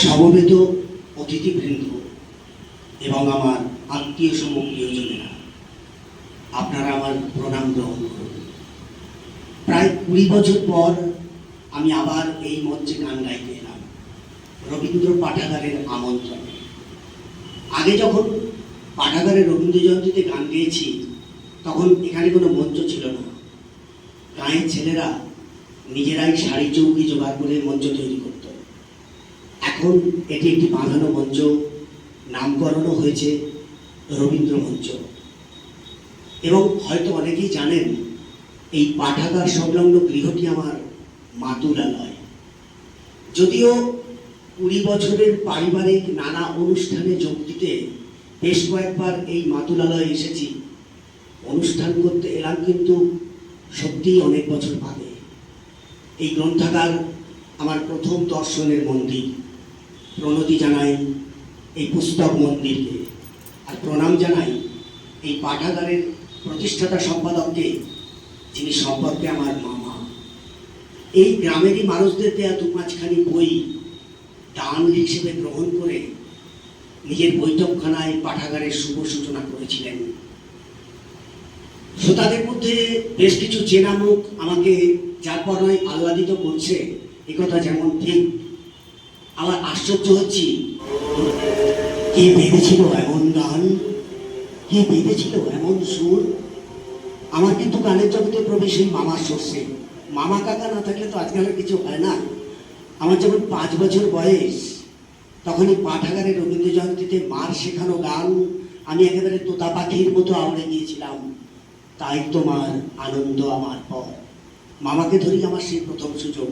সমবেত অতিথিবৃন্দ এবং আমার আত্মীয় সমূহ প্রিয়জনেরা, আপনারা আমার প্রণাম গ্রহণ করুন। প্রায় 20 বছর পর আমি আবার এই মঞ্চে গান গাইতে এলাম, রবীন্দ্র পাঠাগারের আমন্ত্রণে। আগে যখন পাঠাগারের রবীন্দ্র জয়ন্তীতে গান গেয়েছি তখন এখানে কোনো মঞ্চ ছিল না। গাঁয়ের ছেলেরা নিজেরাই শাড়ি চৌকি জোগাড় করে মঞ্চ তৈরি করত। এখন এটি একটি বাঁধানো মঞ্চ, নামকরণও হয়েছে রবীন্দ্র মঞ্চ। এবং হয়তো অনেকেই জানেন এই পাঠাগার সংলগ্ন গৃহটি আমার মাতুলালয়। যদিও 20 বছরের পারিবারিক নানা অনুষ্ঠানে যোগ দিতে বেশ কয়েকবার এই মাতুলালয়ে এসেছি, অনুষ্ঠান করতে এলাম, কিন্তু সত্যিই অনেক বছর বাদে। এই গ্রন্থাগার আমার প্রথম দর্শনের মন্দির। প্রণতি জানাই এই পুস্তক মন্দিরকে, আর প্রণাম জানাই এই পাঠাগারের প্রতিষ্ঠাতা সম্পাদককে, যিনি সম্পর্কে আমার মামা। এই গ্রামেরই মানুষদের দেয়া 2-5খানি বই দান হিসেবে গ্রহণ করে নিজের বৈঠকখানায় পাঠাগারের শুভ সূচনা করেছিলেন। শ্রোতাদের মধ্যে বেশ কিছু চেনা মুখ আমাকে যার পর নয় আহ্লাদিত করছে, একথা যেমন ঠিক, আমার আশ্চর্য হচ্ছি। কে ভেবেছিল এমন গান, কে ভেবেছিল এমন সুর? আমার কিন্তু গানের জগতে প্রবেশ এই মামার শস্যে। মামা কাকা না থাকলে তো আজকালের কিছু হয় না। আমার যখন 5 বছর বয়স, তখনই পাঠাগারের রবীন্দ্র জয়ন্তীতে মার শেখানো গান আমি একেবারে তোতা পাখির মতো আউড়ে গিয়েছিলাম। তাই তোমার আনন্দ আমার পর, মামাকে ধরেই আমার সেই প্রথম সুযোগ।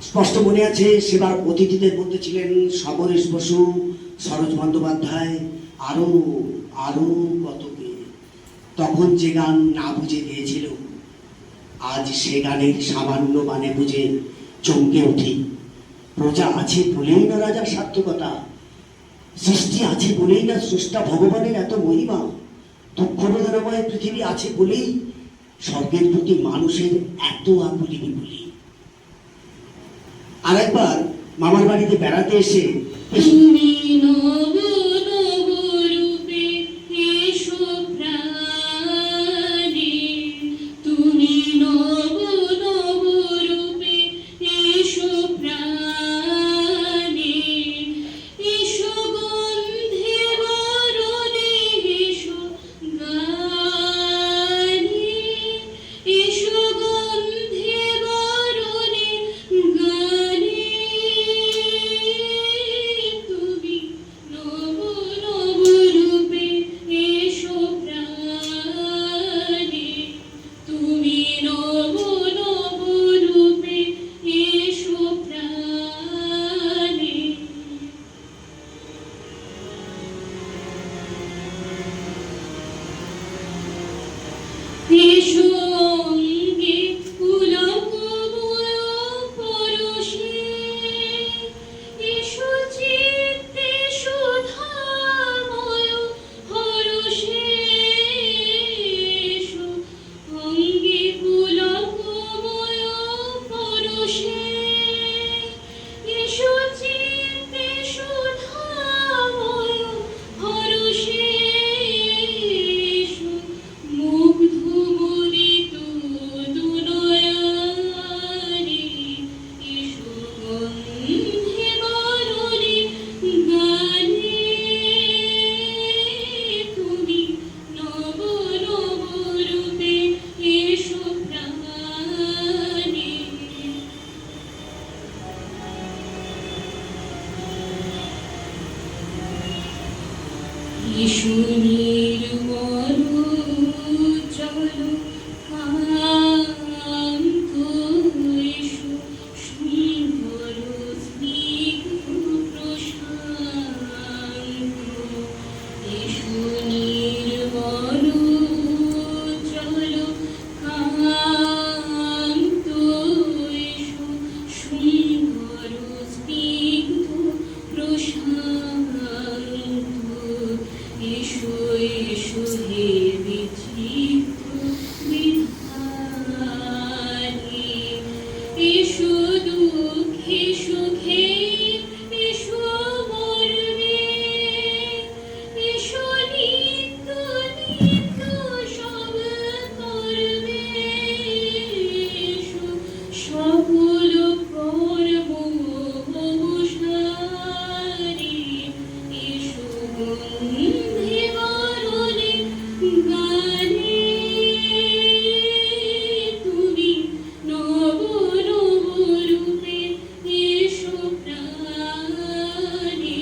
স্পষ্ট মনে আছে, সেবার অতিথিদের মধ্যে ছিলেন সমরেশ বসু, সরোজ বন্দ্যোপাধ্যায়, আরো আরো কত কে। তখন যে গান না বুঝে গিয়েছিল, আজ সে গানের সামান্য মানে বুঝে চমকে উঠি। প্রজা আছে বলেই না রাজার সার্থকতা, সৃষ্টি আছে বলেই না স্রষ্টা ভগবানের এত মহিমা, দুঃখ বেদনাময় পৃথিবী আছে বলেই স্বর্গের প্রতি মানুষের এত আকুলি বিপুলি। আর একবার মামার বাড়িতে বেড়াতে এসে তুমি ঈশ্বরীর মরু চলো কান্ত এসো সুন্দর স্নিগ্ধ প্রশান্ত ঈশ্বরীর মরু চলো কান্ত এসো সুন্দর স্নিগ্ধ প্রশান্ত এসো এসো হে বিচিত্র বিধানী এসো দুঃখে সুখে এসো মরবে এসো নিত্য নিত্য সব করবে এসো সকল কর্ম অবসারী এসো গন্ধে বরণে গানে তুমি নব নব রূপে এসো প্রাণে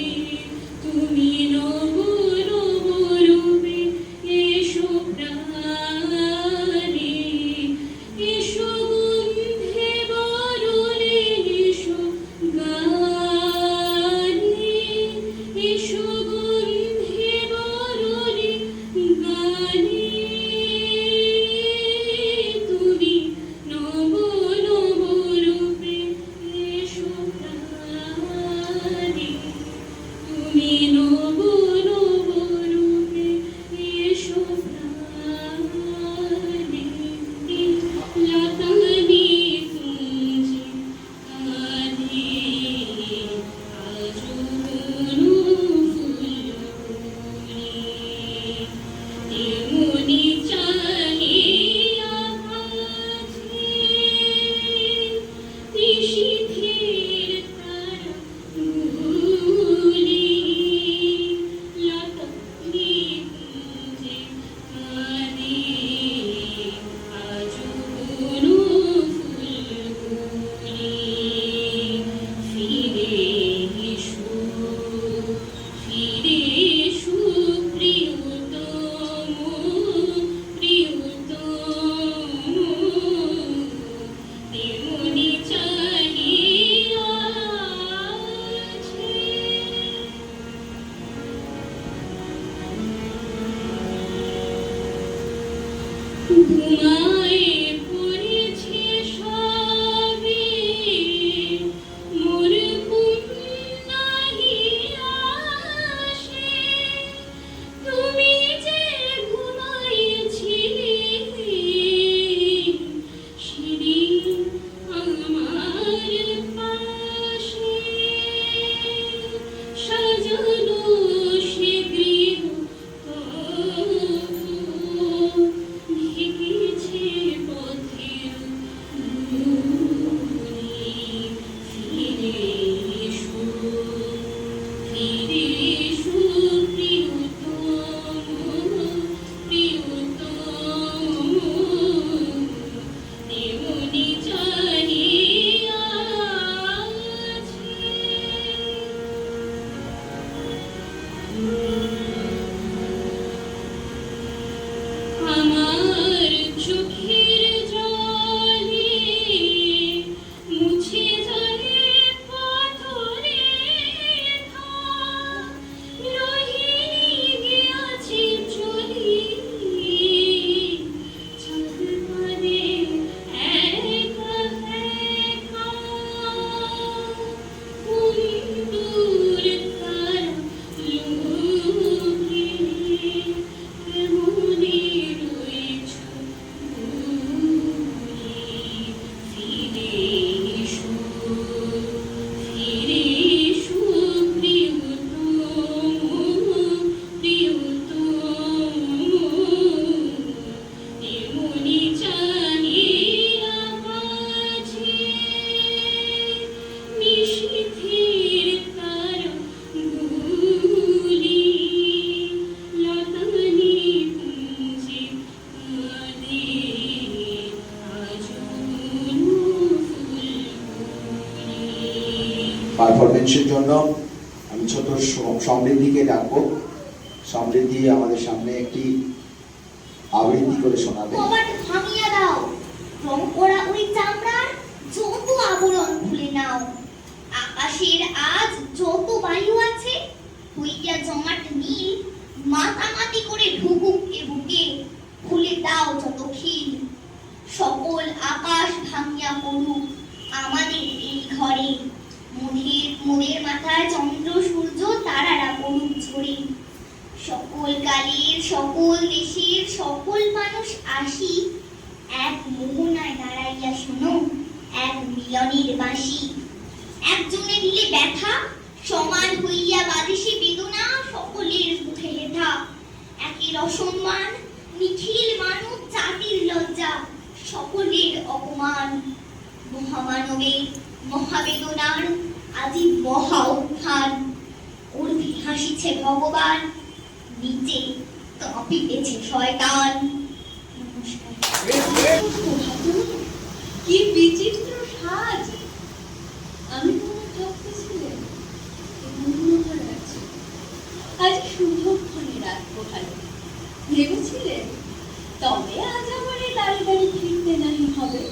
তুমি নব নব রূপে এসো প্রাণে এসো গন্ধে বরণে এসো গানে এসো গন্ধে বরণে গানে তুমি নব নব রূপে এসো প্রাণে তুমি নব নব রূপে এসো প্রাণে লতানি কুঞ্জে কাঁধে আজ কোনো ফুলকুড়ি তেমনি চাহিয়া আছে নিশীথের তারাগুলি লতানি কুঞ্জে কাঁধে আজ কোনো ফুলকুড়ি ফিরে এসো প্রিয়তম প্রিয়তম তেমনি চাহিয়া আছে ঘুমায় পড়েছে সবে মোর ঘুম নাহিয়া আসে তুমি যে ঘুমাইছিলে সেদিন আমার পাশে সাজানো সে গৃহ ঢেকেছে পথের ধূলি ফিরে এসো প্রিয়তম প্রিয়তম তেমনি চাহিয়া আছে আমার চোখের জলে মুছে যায় পাথরে রহিনী গিয়াছে চলি চাঁদ পানে একা একা কুন্দুর তারা লোকে কেমনে রয়েছ ফিরে এসো প্রিয়তম প্রিয়তম এমনি চাহিয়া আছে নিশীথের তারাগুলি লতানি কুঞ্জে কাঁধে আজ কোনো ফুলকুড়ি পারফরমেন্সের জন্য আমি ছোট সমৃদ্ধিকে ডাকবো। সমৃদ্ধি আমাদের সামনে একটি আবৃত্তি করে শোনাবে। কবাট ভাঙিয়া দাও, রং করা ওই চামড়ার যত আবরণ খুলে নাও। আকাশের আজ যত বায়ু আছে হইয়া জমাট নীল, মাতামাতি করে ঢুকুক এ বুকে, খুলে দাও যত খিল। সকল আকাশ ভাঙিয়া পড়ুক আমাদের এই ঘরে, মোদের মাথায় চন্দ্র সূর্য তারারা পড়ুক ঝরে। সকল কালের সকল দেশের সকল মানুষ আসি, এক মোহনায় দাঁড়াইয়া শোনো এক মিলনের বাঁশি। একজনে দিলে ব্যথা সমান হইয়া বাজে সে বেদনা, সকলের মুখে হেথা। একের অসম্মান নিখিল মানব জাতির লজ্জা, সকলের অপমান। মহামানবের মহাবেদনার আজি মহা উত্থান, উর্ধে হাসিছে ভগবান, নিচে কাঁপিতেছে শয়তান। নমস্কার। কি বিচিত্র সাজ! আমি কোনো ভাবতেছিলেন আজ শুভক্ষণে রাত পোহালো, ভেবেছিলেন তবে আজ আমার এই দাঁড়ি দাঁড়ি ফিরতে নাহি হবে,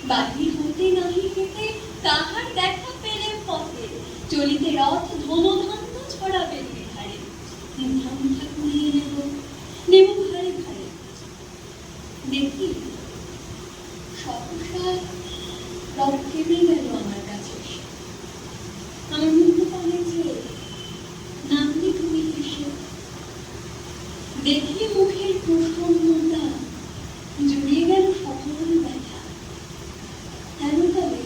বাহির হতে নাহি হেঁটে তাহার দেখা পেলে পথে, চলিতে রথ ধমধান্য ছড়াবে ধারে, মুঠা মুঠা কুড়িয়ে নেব ঘাড়ে ঘাড়ে। দেখি সহসা রথ কেঁপে গেল আমার কাছে এসে, আমার মুখ পানে চেয়ে নামলি তুমি হেসে। দেখি মুখের প্রসন্নতা জড়িয়ে গেল সকল ব্যথা। কেন তবে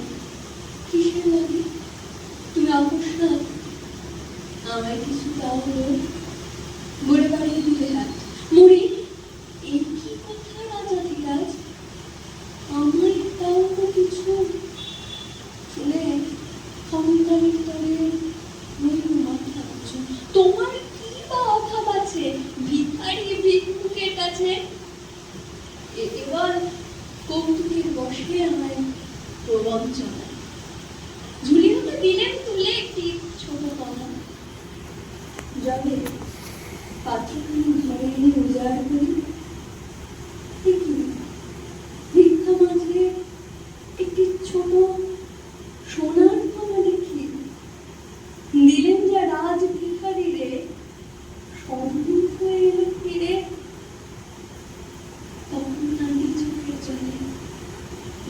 কিসের লাগে তুমি অকস্মাৎ আমায় কিছু দাও হলো, গড়ে বাড়িয়ে দিলে হাত মুড়ি। এই কি কথা রাজা ধীরাজ, আমায় দাও তো কিছু। শুনে ক্ষমতার তরে ময়ূর মাথা উঁচু। তোমার কি বা অভাব আছে ভিখারি ভিক্ষুকের কাছে? এবার কৌতুকের বসে আমায় প্রবঞ্চনা ঝুলিয়ে তো দিলেন তুলে একটি ছোট কণা। যাবে পাত্রখানি ঘরে এনে উজাড় করি, ভিক্ষা মাঝে একটি ছোট সোনার কণা দেখি। দিলেন যা রাজ ভিখারি রে, সম্মুখ হয়ে এলো ফিরে। তখন কান্দি চোখের জলে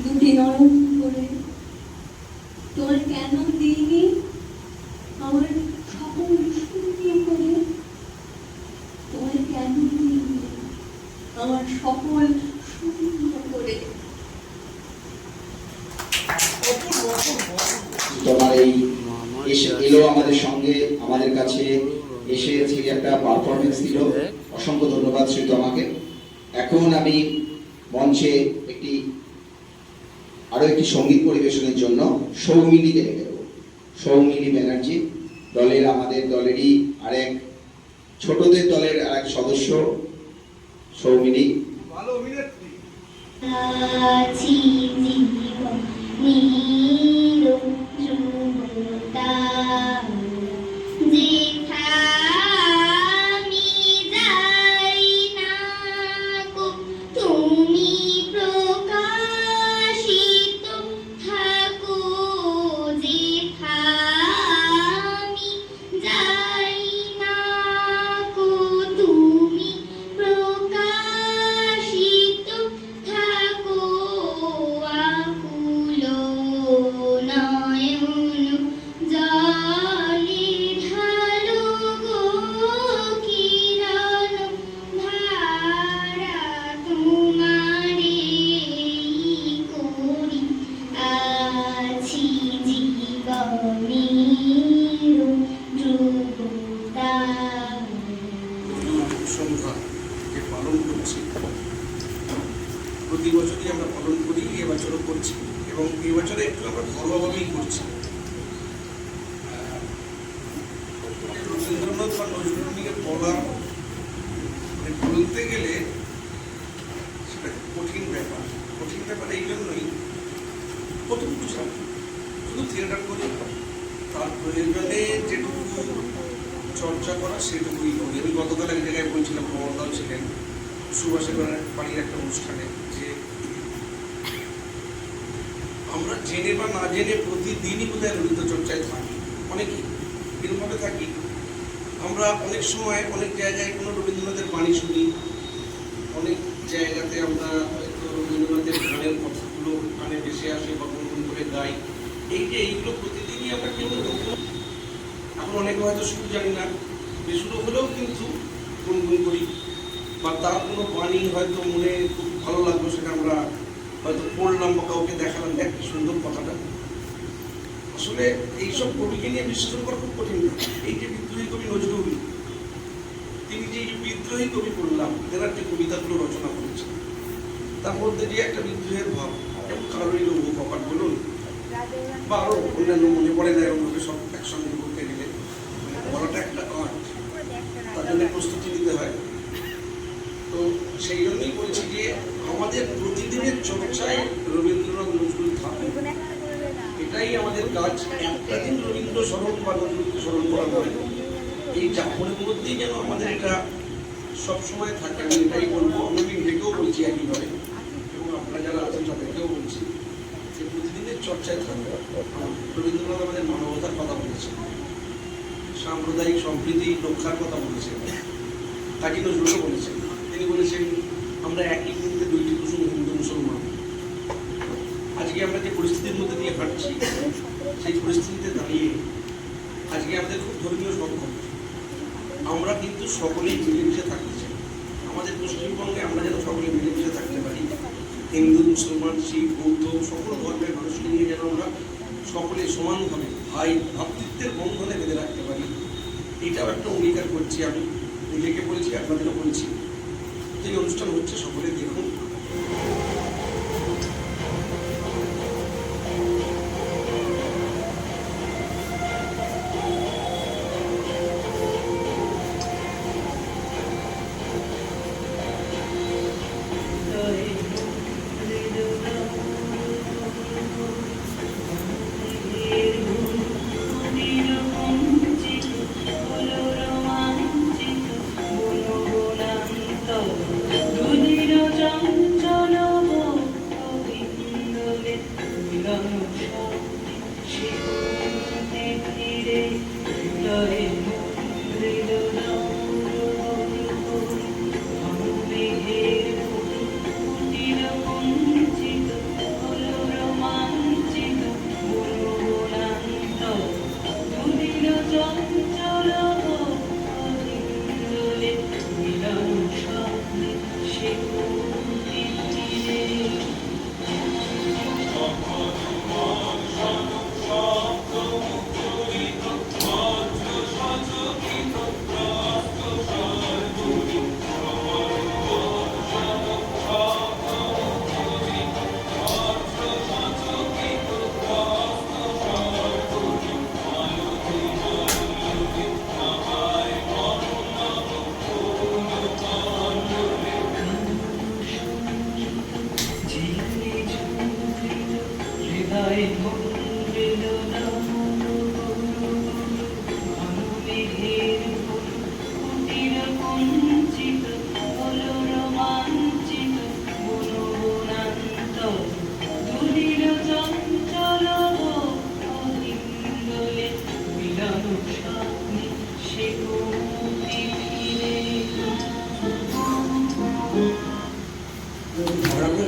দুটি নয়ন করে, তোমার কেন দিইনি আমার সকল শূন্য করে, তোমার কেন দিইনি আমার সকল শূন্য করে। তোমার এই এলো আমাদের সঙ্গে, আমাদের কাছে এসে একটা পারফরমেন্স দিল, অসংখ্য ধন্যবাদ শ্রী তোমাকে। এখন আমি মঞ্চে আরো একটি সঙ্গীত পরিবেশনের জন্য সৌমিলি ডেকে দেব। সৌমিলি ব্যানার্জি আমাদের দলেরই আরেক ছোটদের দলের আরেক সদস্য সৌমিলি। আছি জীবন নীরব ধ্রুবতা, যেখানে যাই না গো তুমি প্রকাশিত থাকো, যেখানে যাই না গো তুমি প্রকাশিত থাকো, আকুল নয়ন জলে ঢালো গো কিরণ ধারা, তোমারে করি আছি জীবনের ধ্রুবতা। সন্ধ্যাকে পালন করছি, প্রতি বছরই আমরা পালন করি, এবছরও করছি এবং এই বছরে একটু আমরা ঘরোয়াভাবেই করছি। রবীন্দ্রনাথ বা নজরুলকে বলা মানে বলতে গেলে সেটা কঠিন ব্যাপার। কঠিন ব্যাপার এই জন্যই কতটুকু শুধু থিয়েটার করি, তার প্রয়োজনে যেটুকু চর্চা করা সেটুকুই করি। আমি গতকাল এক জায়গায় বলছিলাম, প্রমোদাও ছিলেন, সুভাষের বাড়ির একটা অনুষ্ঠানে, যে আমরা জেনে বা না জেনে প্রতিদিনই বোধহয় রবীন্দ্র চর্চায় থাকি, অনেকেই এরকমভাবে থাকি। আমরা অনেক সময় অনেক জায়গায় কোনো রবীন্দ্রনাথের বাণী শুনি, অনেক জায়গাতে আমরা হয়তো রবীন্দ্রনাথের গানের কথাগুলো কানে ভেসে আসে বা গুনগুন করে গাই। এই যে এইগুলো প্রতিদিনই আমরা কিন্তু এখন অনেকে হয়তো সুর জানি না, বেসুরো হলেও কিন্তু গুনগুন করি, বা তার কোনো বাণী হয়তো মনে খুব ভালো লাগলো, সেটা আমরা হয়তো পড়লাম বা কাউকে দেখালাম, দেখ কি সুন্দর কথাটা। আসলে এইসব কবিকে নিয়ে বিশ্লেষণ করা খুব কঠিন না। এই যে বিদ্রোহী কবি নজরুল, তিনি যে বিদ্রোহী কবি বললাম, তেনার যে কবিতাগুলো রচনা করেছেন, তার মধ্যে যে একটা বিদ্রোহের ভাব, যেমন কারোরই লৌহ কপাট বলুন, বা আরো অন্যান্য মনে পড়ে না এরকমভাবে সব একসঙ্গে বলতে গেলে, বলাটা একটা আর্ট, তার জন্য প্রস্তুতি নিতে হয়। তো সেই জন্যই বলছি যে আমাদের প্রতিদিনের চর্চায় রবীন্দ্রনাথ নজরুল থাকে, এটাই আমাদের কাজ। একটা দিন রবীন্দ্র স্মরণ বা নজরুলকে স্মরণ করা হয়, এই যাপনের মধ্যেই যেন আমাদের এটা সবসময় থাকে। আমি এটাই বলবো, আমি নিজেকেও বলছি একইভাবে, এবং আপনারা যারা আছেন তাদেরকেও বলছি যে প্রতিদিনের চর্চায় থাকবে। রবীন্দ্রনাথ আমাদের মানবতার কথা বলেছেন, সাম্প্রদায়িক সম্প্রীতি রক্ষার কথা বলেছেন, কাজী নজরুলও বলেছেন। তিনি বলেছেন আমরা একই বৃন্তে দুইটি কুসুম, হিন্দু মুসলমান। আজকে আমরা যে পরিস্থিতির মধ্যে দিয়ে হাঁটছি, সেই পরিস্থিতিতে দাঁড়িয়ে আজকে আমাদের খুব ধর্মীয় সংকট, আমরা কিন্তু সকলেই মিলেমিশে থাকতে চাই। আমাদের পশ্চিমবঙ্গে আমরা যেন সকলে মিলেমিশে থাকতে পারি, হিন্দু, মুসলমান, শিখ, বৌদ্ধ সকল ধর্মের মানুষকে নিয়ে যেন আমরা সকলে সমানভাবে ভাই ভ্রাতৃত্বের বন্ধনে বেঁধে রাখতে পারি, এটাও একটা অঙ্গীকার করছি। আমি নিজেকে বলছি, আপনাদেরও বলছি। এই অনুষ্ঠান হচ্ছে, সকলে দেখুন।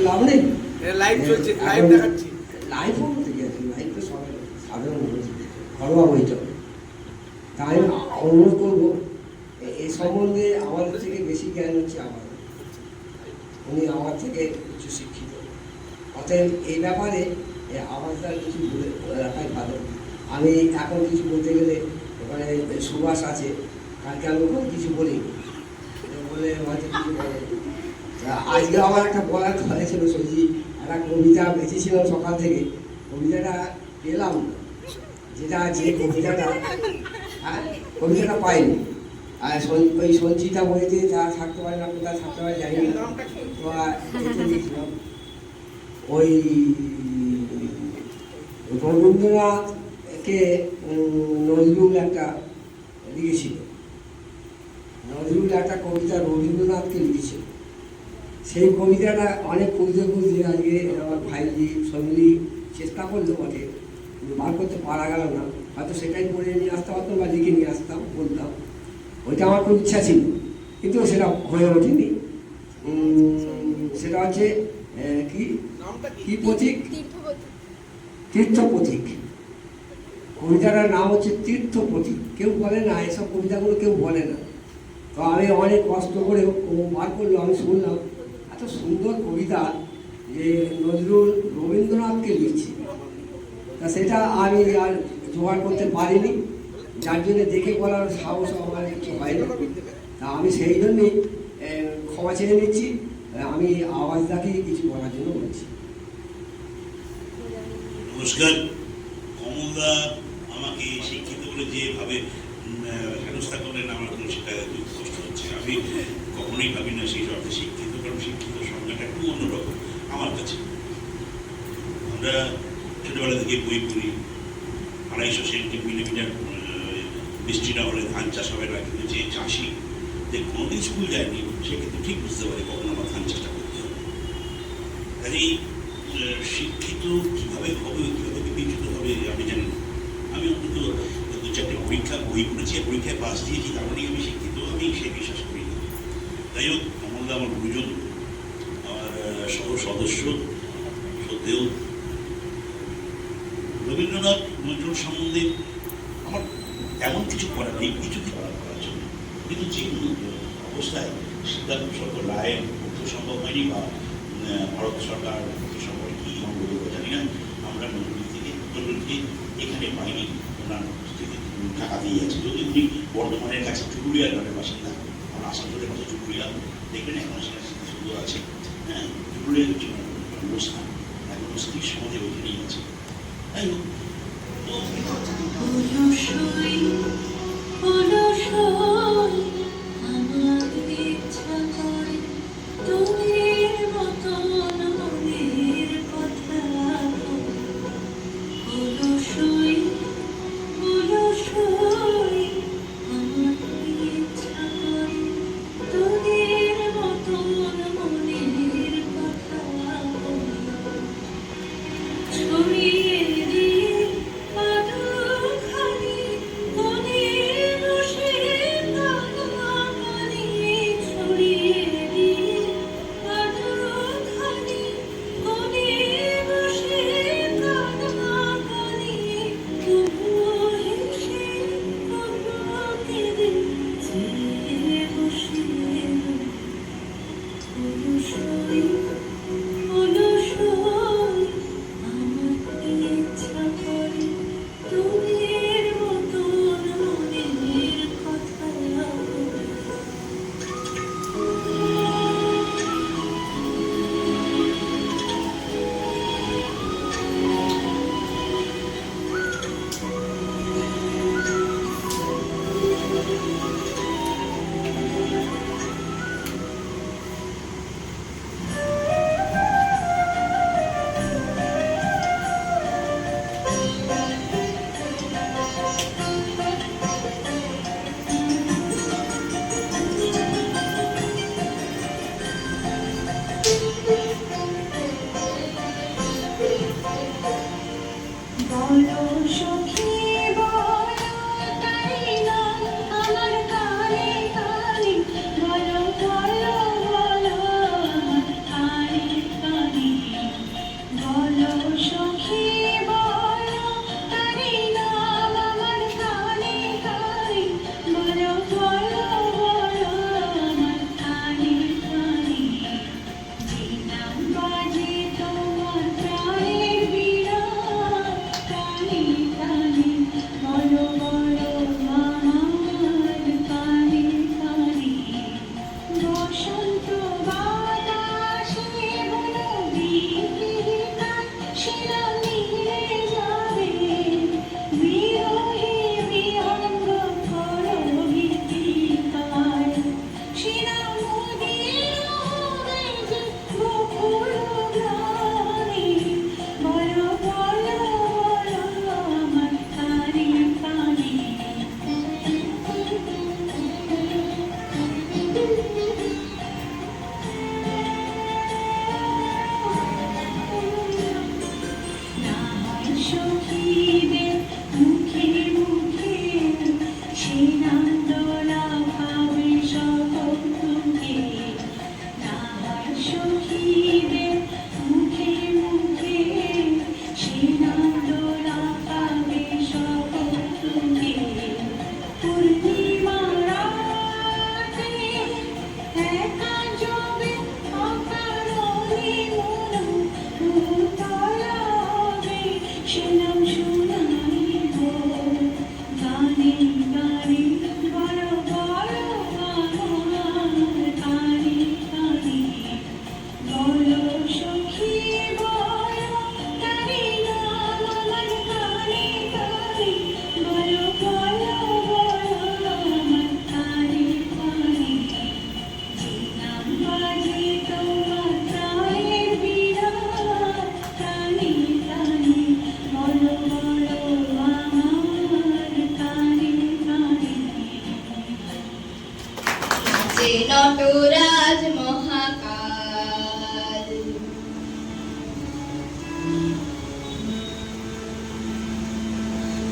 লাভ নেই, লাইভ চলছে, লাইভ দেখাচ্ছি। লাইভ থেকে আছে, লাইভ তো সবাই সাধারণ মানুষ ঘরোয়া বইটা। তাই অনুরোধ করবো, এই সম্বন্ধে আমাদের থেকে বেশি জ্ঞান হচ্ছে আমার, উনি আমার থেকে উচ্চ শিক্ষিত, অতএব এই ব্যাপারে আমাদের কিছু বলে রাখাই ভালো। আমি এখন কিছু বলতে গেলে ওখানে সুভাষ আছে, কালকে আমি ওখানে কিছু বলি বলে হয়তো কিছু বলে। আজকে আমার একটা বলার কথা ছিল, সত্যি একটা কবিতা বেঁচেছিলাম সকাল থেকে, কবিতাটা পেলাম না, যেটা যে কবিতাটা কবিতাটা পাইনি। আর ওই সঞ্চিতা বইতে যা থাকতে পারে না, কোথায় থাকতে পারে জানি না, তো দেখে দিয়েছিলাম। ওই রবীন্দ্রনাথকে নজরুল একটা লিখেছিল, নজরুল একটা কবিতা রবীন্দ্রনাথকে লিখেছে। সেই কবিতাটা অনেক খুঁজতে খুঁজতে আজকে আমার ভাইজি সমিলি চেষ্টা করলো বটে, কিন্তু বার করতে পারা গেল না। হয়তো সেটাই পড়ে নিয়ে আসতে পারতাম বা লিখে নিয়ে আসতাম, বলতাম। ওইটা আমার খুব ইচ্ছা ছিল, কিন্তু সেটা হয়ে ওঠেনি। সেটা হচ্ছে কি নামটা কি? কি প্রতীক? তীর্থ প্রতীক। কবিতাটার নাম হচ্ছে তীর্থ প্রতীক। কেউ বলে না, এসব কবিতাগুলো কেউ বলে না। তো আমি অনেক কষ্ট করে ও বার করলো, আমি শুনলাম এত সুন্দর কবিতা যে নজরুল রবীন্দ্রনাথকে লিখছি। তা সেটা আমি আর জোগাড় করতে পারিনি, যার জন্য দেখে বলার সাহস আমার কিছু হয়নি। তা আমি সেই জন্যই ক্ষমা চেয়ে নিচ্ছি। আমি আওয়াজটাকে কিছু বলার জন্য বলছি। নমস্কার। কমলদা আমাকে শিক্ষিত বলে যেভাবে হেনস্থা করলেন, আমার কোনো সেটা খুব কষ্ট হচ্ছে। আমি কখনোই ভাবি না সেই অর্থে শিক্ষিত, কারণ শিক্ষিত সংজ্ঞাটা একটু অন্যরকম আমার কাছে। আমরা ছোটবেলা থেকে বই পড়ি, 250 সেন্টিমিটার বৃষ্টি না হলে ধান চাষ হবে না, কিন্তু যে চাষি যে কোনোদিন স্কুল যায়নি সে কিন্তু ঠিক বুঝতে পারে কখন আমার ধান চাষটা করতে হবে। কাজেই শিক্ষিত কীভাবে হবে, কীভাবে বিবেচিত হবে আমি জানি না। আমি অন্তত 2-4টে পরীক্ষা বই পড়েছি, পরীক্ষায় পাস দিয়েছি, তার মানে আমি শিক্ষিত, আমি সে বিশ্বাস করি না। যাই হোক, কমলদা আমার গুরুজন, আমার সহ সদস্য, সত্ত্বেও রবীন্দ্রনাথ নজরুল সম্বন্ধে আমার এমন কিছু করার নেই, কিছু করার জন্য। কিন্তু যে কোনো অবস্থায় সিদ্ধান্ত সরকার রায়ের পক্ষে সম্ভব হয়নি, বা ভারত সরকার পক্ষে সম্ভব কি আমরা বলবো জানি না। আমরা নজরুলকে এখানে পাইনি, ওনার থেকে টাকা দিয়ে আছে। যদি উনি বর্ধমানের কাছে চুরুলিয়া গ্রামের বাসিন্দা, আমরা আসানসোলের কাছে চুরুলিয়া দেখবেন, এখন সেখানে সুন্দর আছে। হ্যাঁ, চুরুলিয়ার হচ্ছে অনুষ্ঠান, এখন স্ত্রীর সমাজে ওইখানেই আছে। তাই হোক, ছড়িয়ে দিন আদর নটরাজ মহাকাল।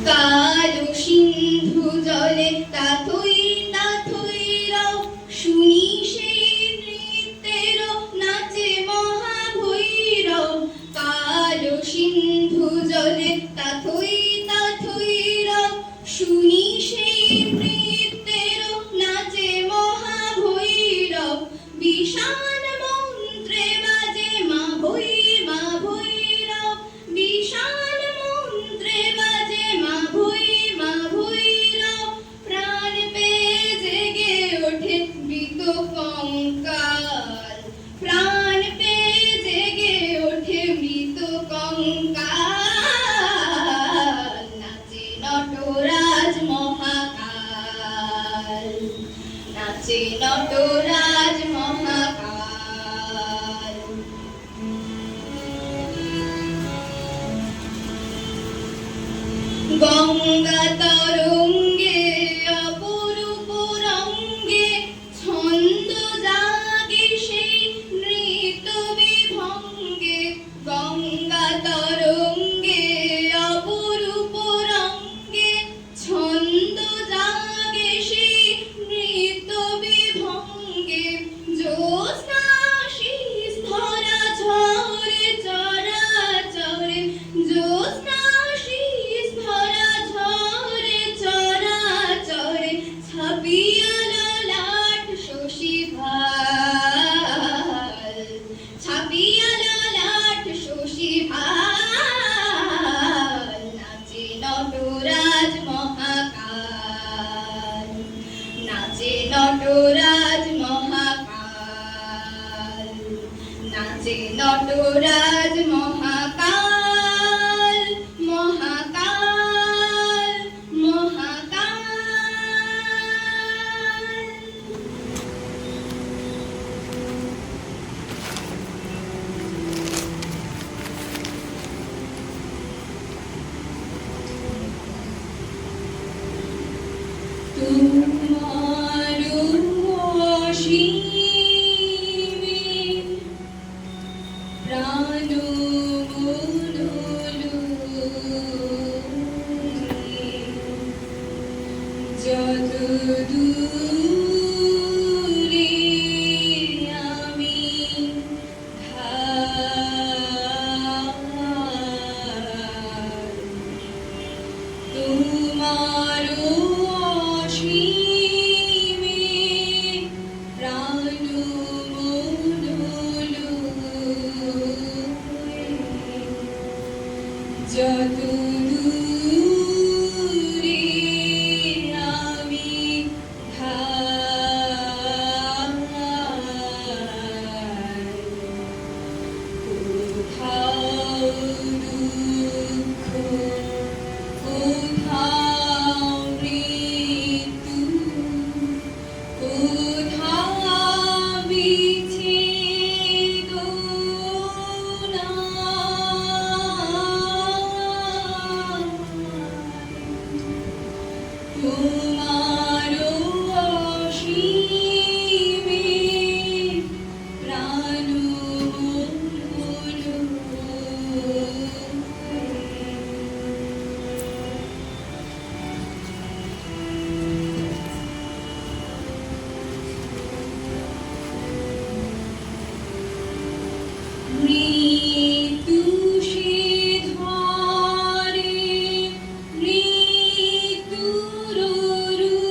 কালো সিন্ধু জলে তাথই তাথই রাও, শুনি সেই নৃত্যের নাচে মহাভৈরব। কালো সিন্ধু জলে তাথই তাথই রাও, শুনি সেই নৃত্যের নাচে মহাভৈরব। বিষাণ মন্ত্রে বাজে মা ভৈরব, বিষাণ মন্ত্রে বাজে মা ভৈরব। প্রাণ পেয়ে জেগে ওঠে মৃত কঙ্কাল, প্রাণ পেয়ে জেগে ওঠে মৃত কঙ্কাল। নাচে নটরাজ মহাকাল, নাচে নটরাজ মহাকাল। গঙ্গা তরঙ্গে অপরূপ রঙ্গে, ছন্দ জাগে সেই নৃত্য বিভঙ্গে। গঙ্গা তরঙ্গে অপরূপ রঙ্গে, ছন্দ জাগে সেই নৃত্য বিভঙ্গে। জ্যোৎস্না শীষ ধরা ঝরে চরাচরে, জ্যোৎস্না শীষ ধরা ঝরে চরাচরে। ছাপিয়া ললাট শশী ভাল, ছাপিয়া ললাট শশী ভাল। নাচে নটরাজ মহাকাল, নাচে নটরাজ মহাকাল, নাচে নটরাজ মহাকাল, মহাকাল, মহাকাল। তোমার অসীমে প্রাণ যত দূরে আমি তোমার অসীমে প্রাণ যত দূরে আমি কোথাও দুঃখ, কোথাও মৃত্যু, কোথাও বিচ্ছেদনা। তোমার অসীমে প্রাণ মৃত্যু সে ধরে মৃত্যুর রূপ।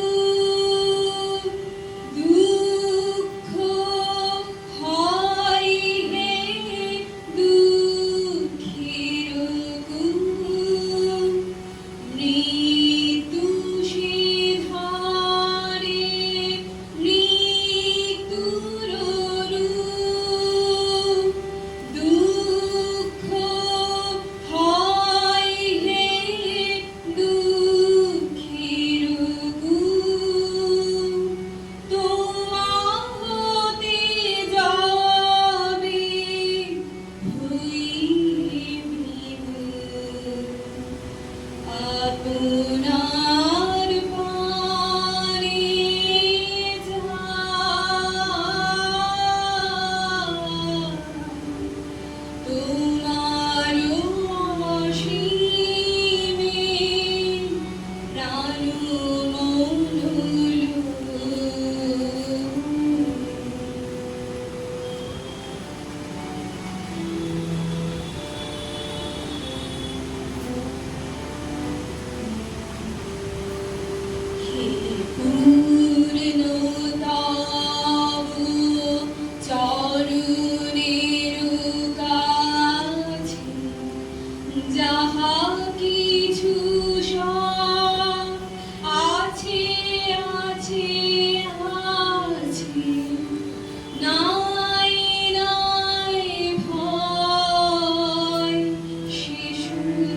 যাহা কিছু সব আছে আছে আছে, নাই নাই ভয়, সে শুধু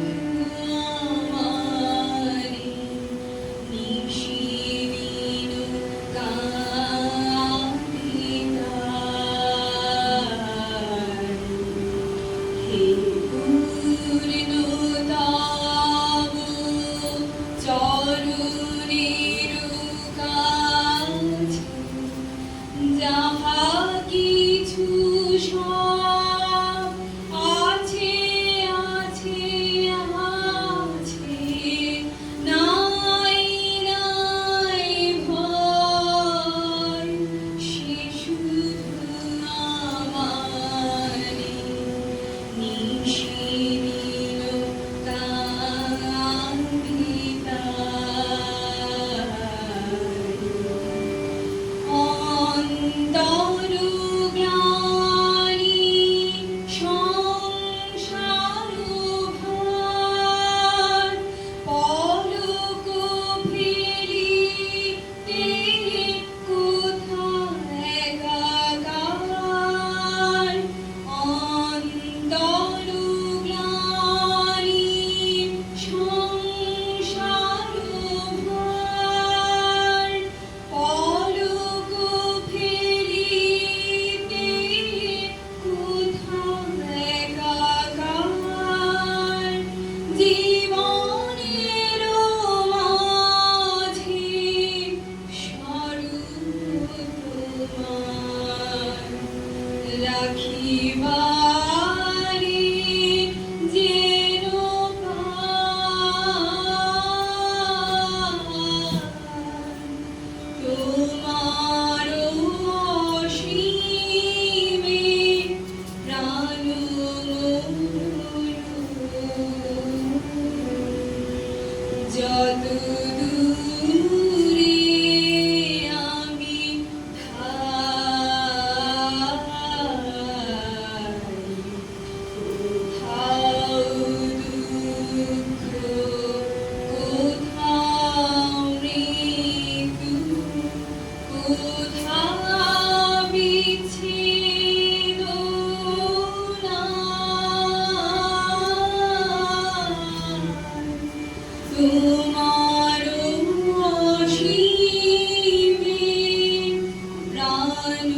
আমারই নিশিদিন কাঁদিতার। হে পূর্ণতাব চরণের কাছে, যাহা কিছু সব আছে আছে আছে, নাই নাই ভয়, সে শুধু আমারই নিশিদিন কাঁদিতার। অন্তরগ্লানি সংসার ভার, পলক ফেলিতে কোথায় একাকার। অন্তরগ্লানি সংসার ভার, পলক ফেলিতে কোথায় একাকার। জীবনের মাঝে স্বরূপ তোমার, রাখিবারে যেন পাই। তোমার অসীমে প্রাণ যত দূরে আমি ঠাই, কোথাও দুঃখ, কোথাও মৃত্যু, কোথাও বিচ্ছেদ নাই। তোমার অসীমে প্রাণ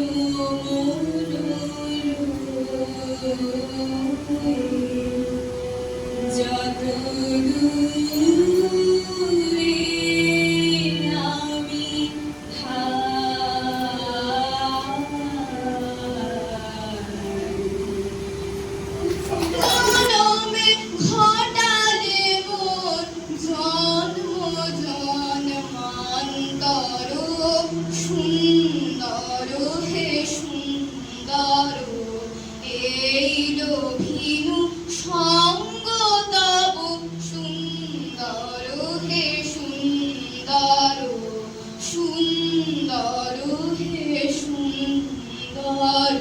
যত দূরে আমি জনমে ঘটালে মোর জন্ম জন্মান্তর, সুন্দর হে সুন্দর, এই লোভিনু সঙ্গ তব সুন্দর হে সুন্দর, সুন্দর হে সুন্দর।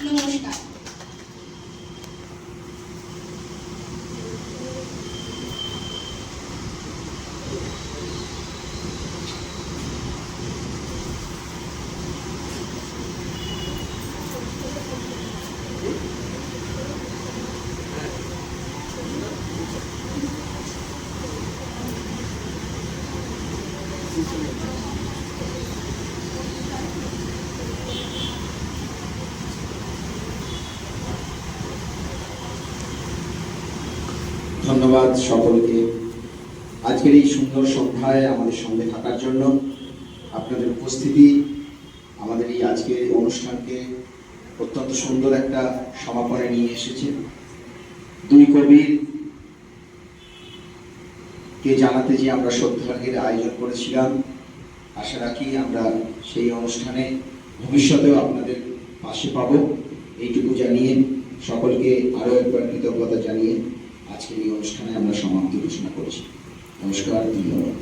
নমস্কার। ধন্যবাদ সকলকে আজকের এই সুন্দর সন্ধ্যায় আমাদের সঙ্গে থাকার জন্য। আপনাদের উপস্থিতি আমাদের এই আজকের অনুষ্ঠানকে অত্যন্ত সুন্দর একটা সমাপনে নিয়ে এসেছে। দুই কবির কে জানাতে যে আমরা শ্রদ্ধার্ঘ্যের আয়োজন করেছিলাম, আশা রাখি আমরা সেই অনুষ্ঠানে ভবিষ্যতেও আপনাদের পাশে পাবো, এইটুকু জানিয়ে সকলকে আরও একবার কৃতজ্ঞতা জানিয়ে আজকের এই অনুষ্ঠানে আমরা সমাপ্তি ঘোষণা করছি। নমস্কার, ধন্যবাদ।